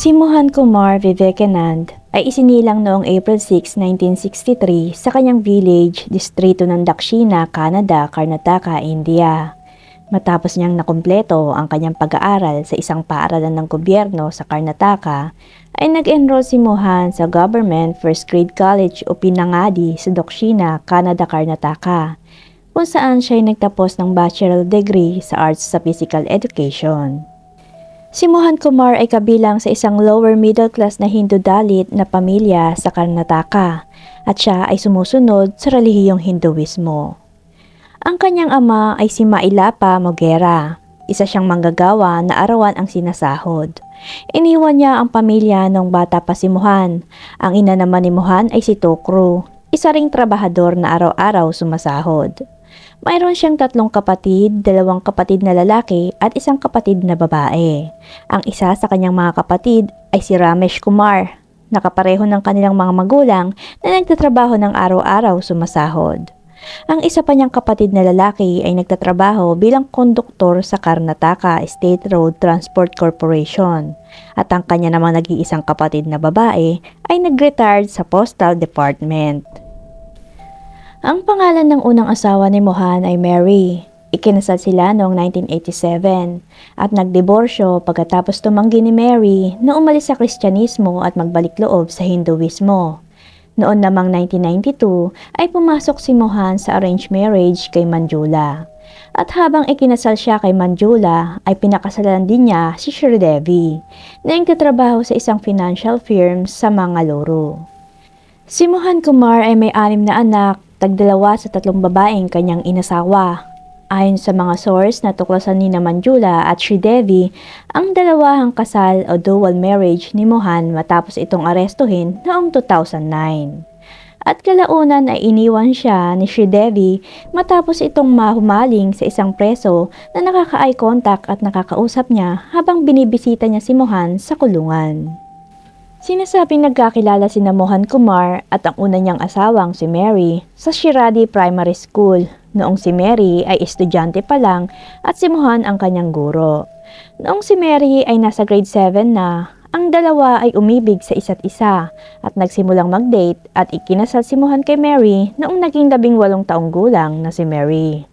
Si Mohan Kumar Vivekanand ay isinilang noong April 6, 1963 sa kanyang village, distrito ng Dakshina, Canada, Karnataka, India. Matapos niyang nakumpleto ang kanyang pag-aaral sa isang paaralan ng gobyerno sa Karnataka, ay nag-enroll si Mohan sa Government First Grade College o Pinangadi sa Dakshina, Canada, Karnataka, kung saan siya ay nagtapos ng bachelor degree sa Arts sa Physical Education. Si Mohan Kumar ay kabilang sa isang lower middle class na Hindu-Dalit na pamilya sa Karnataka at siya ay sumusunod sa relihiyong Hinduismo. Ang kanyang ama ay si Mailapa Mogera, isa siyang manggagawa na arawan ang sinasahod. Iniwan niya ang pamilya nung bata pa si Mohan. Ang ina naman ni Mohan ay si Tokru, isa ring trabahador na araw-araw sumasahod. Mayroon siyang 3 kapatid, 2 kapatid na lalaki at 1 kapatid na babae. Ang isa sa kanyang mga kapatid ay si Ramesh Kumar, nakapareho ng kanilang mga magulang na nagtatrabaho ng araw-araw sumasahod. Ang isa pa niyang kapatid na lalaki ay nagtatrabaho bilang konduktor sa Karnataka State Road Transport Corporation at ang kanya namang nag-iisang kapatid na babae ay nag-retired sa Postal Department. Ang pangalan ng unang asawa ni Mohan ay Mary. Ikinasal sila noong 1987 at nagdiborsyo pagkatapos tumanggi ni Mary na umalis sa Kristyanismo at magbalik loob sa Hinduismo. Noon namang 1992 ay pumasok si Mohan sa arranged marriage kay Manjula. At habang ikinasal siya kay Manjula ay pinakasalan din niya si Sridevi na nagtatrabaho sa isang financial firm sa Mangaluru. Si Mohan Kumar ay may 6 na anak, tag-2 sa 3 babaeng kanyang inasawa. Ayon sa mga source na tuklasan ni Manjula at Sridevi, ang dalawahang kasal o dual marriage ni Mohan matapos itong arestuhin noong 2009. At kalaunan ay iniwan siya ni Sridevi matapos itong mahumaling sa isang preso na nakaka-eye contact at nakakausap niya habang binibisita niya si Mohan sa kulungan. Sinasabing nagkakilala sina Mohan Kumar at ang una niyang asawang si Mary sa Shiradi Primary School noong si Mary ay estudyante pa lang at si Mohan ang kanyang guro. Noong si Mary ay nasa grade 7 na, ang dalawa ay umibig sa isa't isa at nagsimulang mag-date at ikinasal si Mohan kay Mary noong naging 18 taong gulang na si Mary.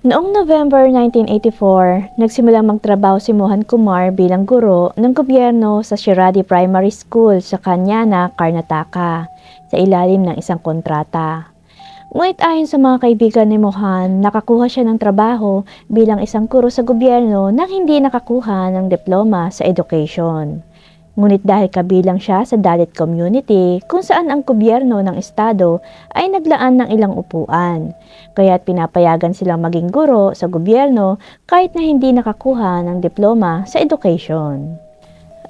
Noong November 1984, nagsimulang magtrabaho si Mohan Kumar bilang guro ng gobyerno sa Shiradi Primary School sa Kanyana, Karnataka, sa ilalim ng isang kontrata. Ngunit ayon sa mga kaibigan ni Mohan, nakakuha siya ng trabaho bilang isang guro sa gobyerno nang hindi nakakuha ng diploma sa education. Ngunit dahil kabilang siya sa Dalit community kung saan ang gobyerno ng estado ay naglaan ng ilang upuan, kaya't pinapayagan silang maging guro sa gobyerno kahit na hindi nakakuha ng diploma sa education.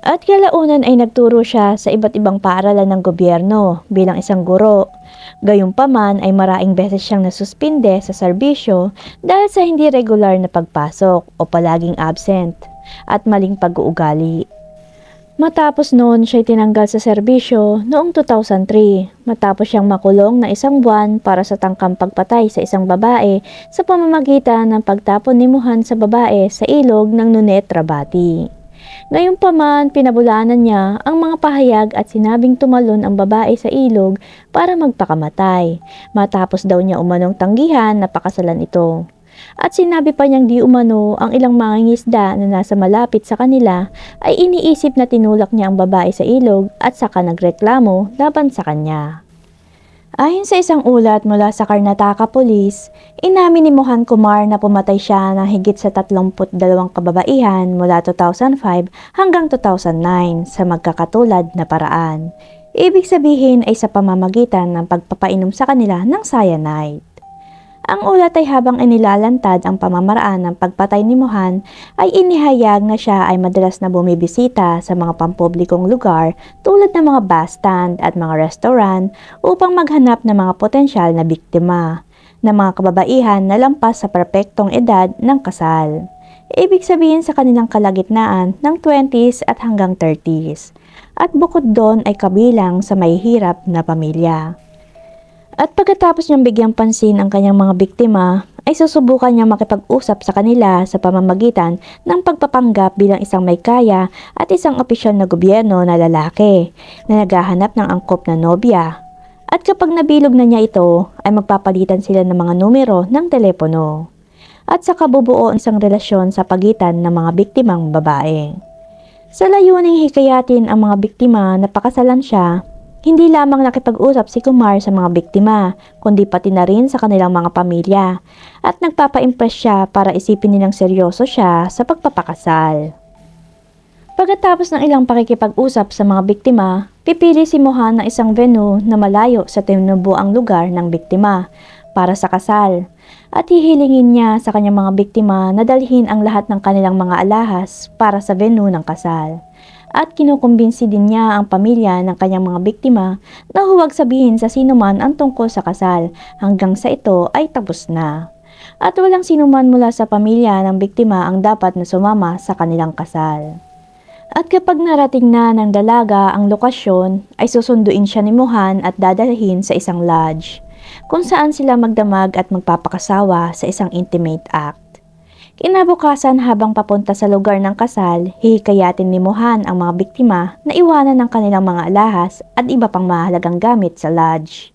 At kalaunan ay nagturo siya sa iba't ibang paaralan ng gobyerno bilang isang guro. Gayunpaman ay maraming beses siyang nasuspinde sa serbisyo dahil sa hindi regular na pagpasok o palaging absent at maling pag-uugali. Matapos noon siya'y tinanggal sa serbisyo noong 2003 matapos siyang makulong na 1 buwan para sa tangkang pagpatay sa isang babae sa pamamagitan ng pagtapon ni Mohan sa babae sa ilog ng Nunet Rabati. Gayunpaman, pinabulaanan niya ang mga pahayag at sinabing tumalon ang babae sa ilog para magpakamatay matapos daw niya umanong tanggihan na pakasalan ito. At sinabi pa niyang di umano ang ilang mangingisda na nasa malapit sa kanila ay iniisip na tinulak niya ang babae sa ilog at saka nagreklamo laban sa kanya. Ayon sa isang ulat mula sa Karnataka Police, inamin ni Mohan Kumar na pumatay siya ng higit sa 32 kababaihan mula 2005 hanggang 2009 sa magkakatulad na paraan. Ibig sabihin ay sa pamamagitan ng pagpapainom sa kanila ng cyanide. Ang ulat ay habang inilalantad ang pamamaraan ng pagpatay ni Mohan ay inihayag na siya ay madalas na bumibisita sa mga pampublikong lugar tulad ng mga bus stand at mga restaurant upang maghanap ng mga potensyal na biktima na mga kababaihan na lampas sa perpektong edad ng kasal. Ibig sabihin sa kanilang kalagitnaan ng 20s at hanggang 30s at bukod doon ay kabilang sa mahihirap na pamilya. At pagkatapos niyang bigyang pansin ang kanyang mga biktima, ay susubukan niya makipag-usap sa kanila sa pamamagitan ng pagpapanggap bilang isang may kaya at isang opisyal na gobyerno na lalaki na naghahanap ng angkop na nobya. At kapag nabilog na niya ito, ay magpapalitan sila ng mga numero ng telepono. At sa kabubuo isang relasyon sa pagitan ng mga biktimang babae. Sa layuning hikayatin ang mga biktima na pakasalan siya, hindi lamang nakipag-usap si Kumar sa mga biktima, kundi pati na rin sa kanilang mga pamilya at nagpapa-impress siya para isipin nilang seryoso siya sa pagpapakasal. Pagkatapos ng ilang pakikipag-usap sa mga biktima, pipili si Mohan ng isang venue na malayo sa tinubuang lugar ng biktima para sa kasal at hihilingin niya sa kanyang mga biktima na dalhin ang lahat ng kanilang mga alahas para sa venue ng kasal. At kinukumbinsi din niya ang pamilya ng kanyang mga biktima na huwag sabihin sa sinuman ang tungkol sa kasal hanggang sa ito ay tapos na. At walang sinuman mula sa pamilya ng biktima ang dapat na sumama sa kanilang kasal. At kapag narating na ng dalaga ang lokasyon, ay susunduin siya ni Mohan at dadalhin sa isang lodge, kung saan sila magdamag at magpapakasawa sa isang intimate act. Kinabukasan habang papunta sa lugar ng kasal, hihikayatin ni Mohan ang mga biktima na iwanan ng kanilang mga alahas at iba pang mahalagang gamit sa lodge.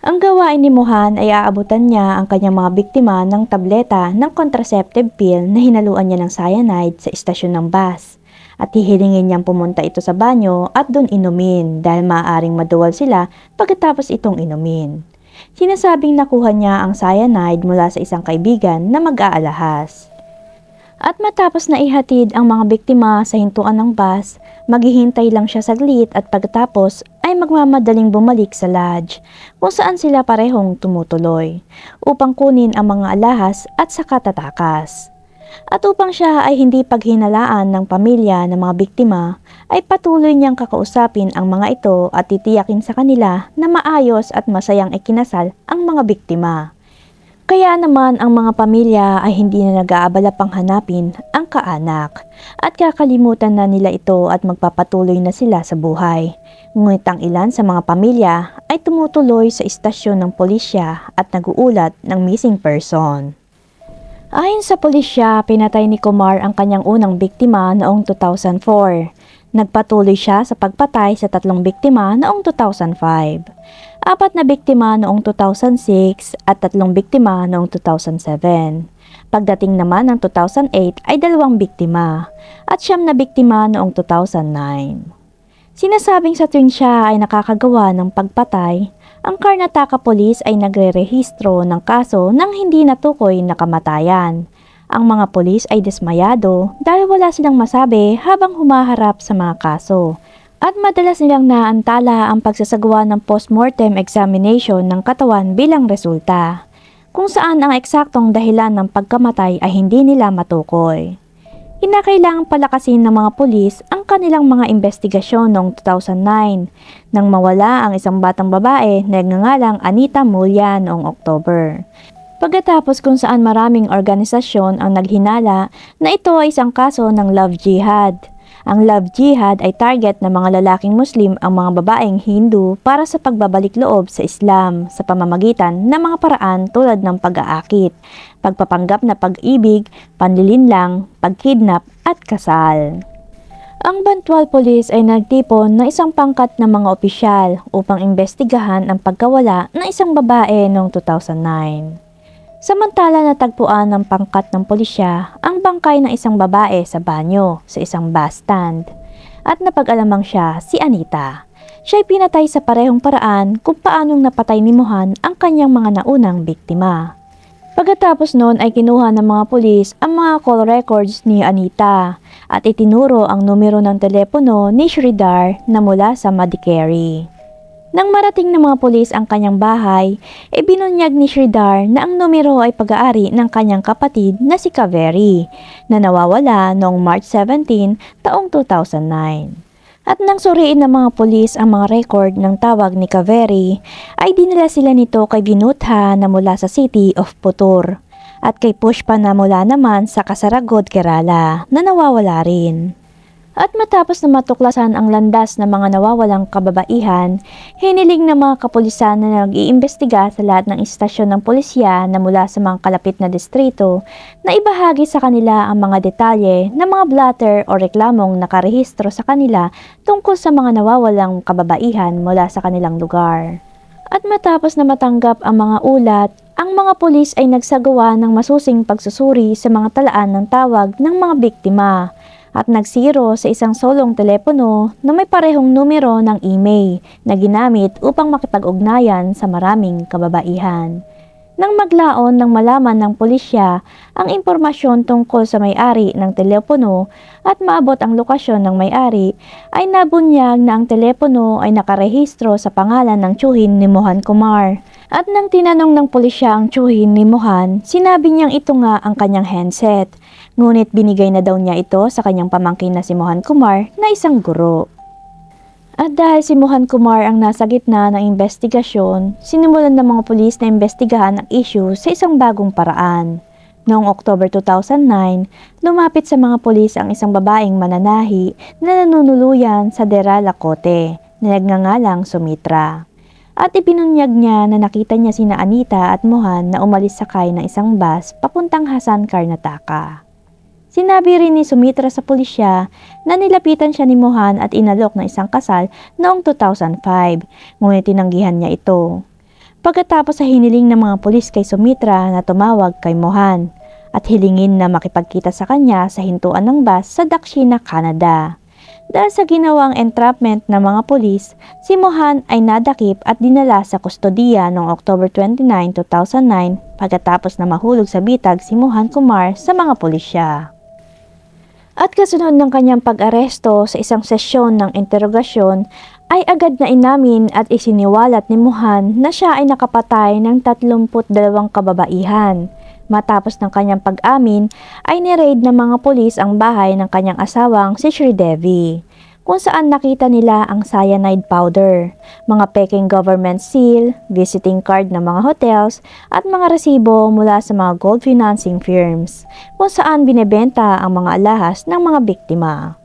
Ang gawain ni Mohan ay aabutan niya ang kanyang mga biktima ng tableta ng contraceptive pill na hinaluan niya ng cyanide sa istasyon ng bus. At hihilingin niyang pumunta ito sa banyo at doon inumin dahil maaaring maduwal sila pagkatapos itong inumin. Sinasabing nakuha niya ang cyanide mula sa isang kaibigan na mag-aalahas. At matapos na ihatid ang mga biktima sa hintuan ng bus, maghihintay lang siya saglit at pagkatapos ay magmamadaling bumalik sa lodge kung saan sila parehong tumutuloy upang kunin ang mga alahas at saka tatakas. At upang siya ay hindi paghinalaan ng pamilya ng mga biktima, ay patuloy niyang kakausapin ang mga ito at titiyakin sa kanila na maayos at masayang ikinasal ang mga biktima. Kaya naman ang mga pamilya ay hindi na nag-aabala pang hanapin ang kaanak at kakalimutan na nila ito at magpapatuloy na sila sa buhay. Ngunit ang ilan sa mga pamilya ay tumutuloy sa istasyon ng pulisya at naguulat ng missing person. Ayon sa pulisya, pinatay ni Kumar ang kanyang unang biktima noong 2004. Nagpatuloy siya sa pagpatay sa 3 biktima noong 2005, 4 na biktima noong 2006 at 3 biktima noong 2007. Pagdating naman ng 2008 ay 2 biktima at 9 na biktima noong 2009. Sinasabing sa tuwing siya ay nakakagawa ng pagpatay, ang Karnataka Police ay nagre-rehistro ng kaso ng hindi natukoy na kamatayan. Ang mga pulis ay dismayado dahil wala silang masabi habang humaharap sa mga kaso. At madalas nilang naantala ang pagsasagawa ng postmortem examination ng katawan bilang resulta, kung saan ang eksaktong dahilan ng pagkamatay ay hindi nila matukoy. Kinakailangang palakasin ng mga pulis ang kanilang mga investigasyon noong 2009 nang mawala ang isang batang babae na nagngangalang Anita Mulya noong October. Pagkatapos kung saan maraming organisasyon ang naghinala na ito ay isang kaso ng love jihad. Ang love jihad ay target ng mga lalaking Muslim ang mga babaeng Hindu para sa pagbabalik loob sa Islam sa pamamagitan ng mga paraan tulad ng pag-aakit, pagpapanggap na pag-ibig, panlilinlang, pagkidnap at kasal. Ang Bantwal Police ay nagtipon ng isang pangkat ng mga opisyal upang imbestigahan ang pagkawala ng isang babae noong 2009. Samantala natagpuan ng pangkat ng pulisya ang bangkay ng isang babae sa banyo sa isang bus stand at napag-alamang siya si Anita. Siya ay pinatay sa parehong paraan kung paanong napatay ni Mohan ang kanyang mga naunang biktima. Pagkatapos noon ay kinuha ng mga pulis ang mga call records ni Anita at itinuro ang numero ng telepono ni Sridhar na mula sa Madikeri. Nang marating ng mga pulis ang kanyang bahay, ibinunyag ni Sridhar na ang numero ay pag-aari ng kanyang kapatid na si Kaveri na nawawala noong March 17, taong 2009. At nang suriin ng mga pulis ang mga record ng tawag ni Kaveri, ay dinala sila nito kay Vinutha na mula sa City of Putur at kay Pushpa na mula naman sa Kasaragod, Kerala na nawawala rin. At matapos na matuklasan ang landas ng mga nawawalang kababaihan, hiniling ng mga kapulisan na nag-iimbestiga sa lahat ng istasyon ng pulisya na mula sa mga kalapit na distrito na ibahagi sa kanila ang mga detalye ng mga blatter o reklamong nakarehistro sa kanila tungkol sa mga nawawalang kababaihan mula sa kanilang lugar. At matapos na matanggap ang mga ulat, ang mga pulis ay nagsagawa ng masusing pagsusuri sa mga talaan ng tawag ng mga biktima at nagsiro sa isang solong telepono na may parehong numero ng email na ginamit upang makipag-ugnayan sa maraming kababaihan. Nang maglaon ng malaman ng pulisya ang impormasyon tungkol sa may-ari ng telepono at maabot ang lokasyon ng may-ari, ay nabunyag na ang telepono ay nakarehistro sa pangalan ng tiyuhin ni Mohan Kumar. At nang tinanong ng pulisya ang tiyuhin ni Mohan, sinabi niyang ito nga ang kanyang handset. Ngunit binigay na daw niya ito sa kanyang pamangkin na si Mohan Kumar na isang guro. At dahil si Mohan Kumar ang nasa gitna ng investigasyon, sinimulan ng mga pulis na imbestigahan ang issue sa isang bagong paraan. Noong October 2009, lumapit sa mga pulis ang isang babaeng mananahi na nanunuluyan sa Dera Lacote na nagngangalang Sumitra. At ibinunyag niya na nakita niya sina Anita at Mohan na umalis sakay ng isang bus papuntang Hassan, Karnataka. Sinabi rin ni Sumitra sa pulisya na nilapitan siya ni Mohan at inalok ng isang kasal noong 2005, ngunit tinanggihan niya ito. Pagkatapos sa hiniling ng mga pulis kay Sumitra na tumawag kay Mohan at hilingin na makipagkita sa kanya sa hintuan ng bus sa Dakshina, Canada. Dahil sa ginawang entrapment ng mga pulis, si Mohan ay nadakip at dinala sa kustodiya noong October 29, 2009 pagkatapos na mahulog sa bitag si Mohan Kumar sa mga pulisya. At kasunod ng kanyang pag-aresto sa isang sesyon ng interogasyon, ay agad na inamin at isiniwalat ni Mohan na siya ay nakapatay ng 32 kababaihan. Matapos ng kanyang pag-amin, ay ni-raid ng mga pulis ang bahay ng kanyang asawang si Sridevi, kung saan nakita nila ang cyanide powder, mga peking government seal, visiting card ng mga hotels, at mga resibo mula sa mga gold financing firms, kung saan binebenta ang mga alahas ng mga biktima.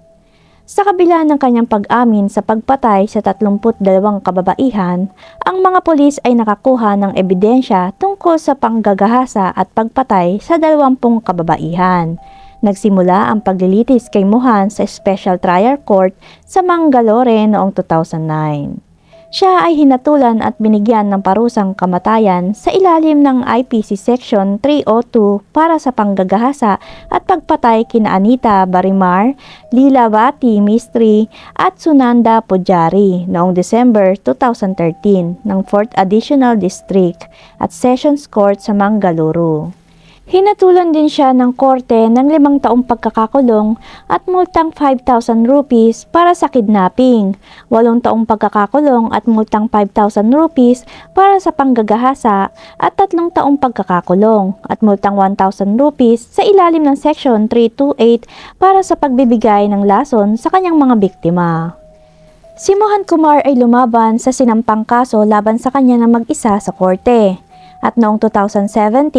Sa kabila ng kanyang pag-amin sa pagpatay sa 32 kababaihan, ang mga pulis ay nakakuha ng ebidensya tungkol sa panggagahasa at pagpatay sa 20 kababaihan. Nagsimula ang paglilitis kay Mohan sa Special Trial Court sa Mangalore noong 2009. Siya ay hinatulan at binigyan ng parusang kamatayan sa ilalim ng IPC Section 302 para sa panggagahasa at pagpatay kina Anita Barimar, Leelavati Mistry at Sunanda Pujari noong December 2013 ng 4th Additional District at Sessions Court sa Mangaluru. Hinatulan din siya ng korte ng 5 taong pagkakakulong at multang 5,000 rupees para sa kidnapping, 8 taong pagkakakulong at multang 5,000 rupees para sa panggagahasa at 3 taong pagkakakulong at multang 1,000 rupees sa ilalim ng Section 328 para sa pagbibigay ng lason sa kanyang mga biktima. Si Mohan Kumar ay lumaban sa sinampang kaso laban sa kanya na mag-isa sa korte. At noong 2017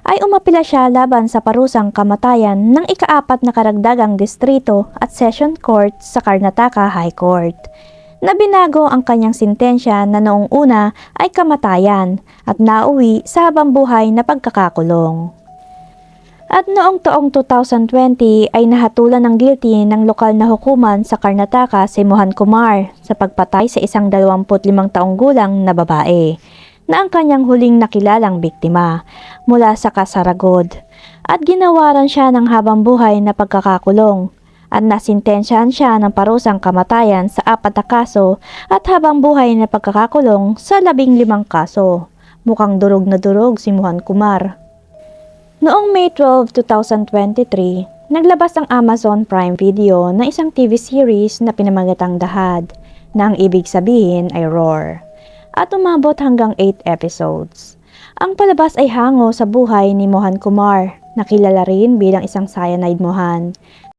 ay umapila siya laban sa parusang kamatayan ng ika-4 na karagdagang distrito at session court sa Karnataka High Court. Nabinago ang kanyang sintensya na noong una ay kamatayan at nauwi sa habambuhay na pagkakakulong. At noong taong 2020 ay nahatulan ng guilty ng lokal na hukuman sa Karnataka si Mohan Kumar sa pagpatay sa isang 25 taong gulang na babae na ang kanyang huling nakilalang biktima mula sa Kasaragod at ginawaran siya ng habang buhay na pagkakakulong at nasintensyahan siya ng parusang kamatayan sa 4 na kaso at habang buhay na pagkakakulong sa 15 kaso. Mukhang durog na durog si Mohan Kumar. Noong May 12, 2023, naglabas ang Amazon Prime Video na isang TV series na pinamagatang Dahad na ang ibig sabihin ay Roar, at umabot hanggang 8 episodes. Ang palabas ay hango sa buhay ni Mohan Kumar, na kilala rin bilang isang cyanide Mohan,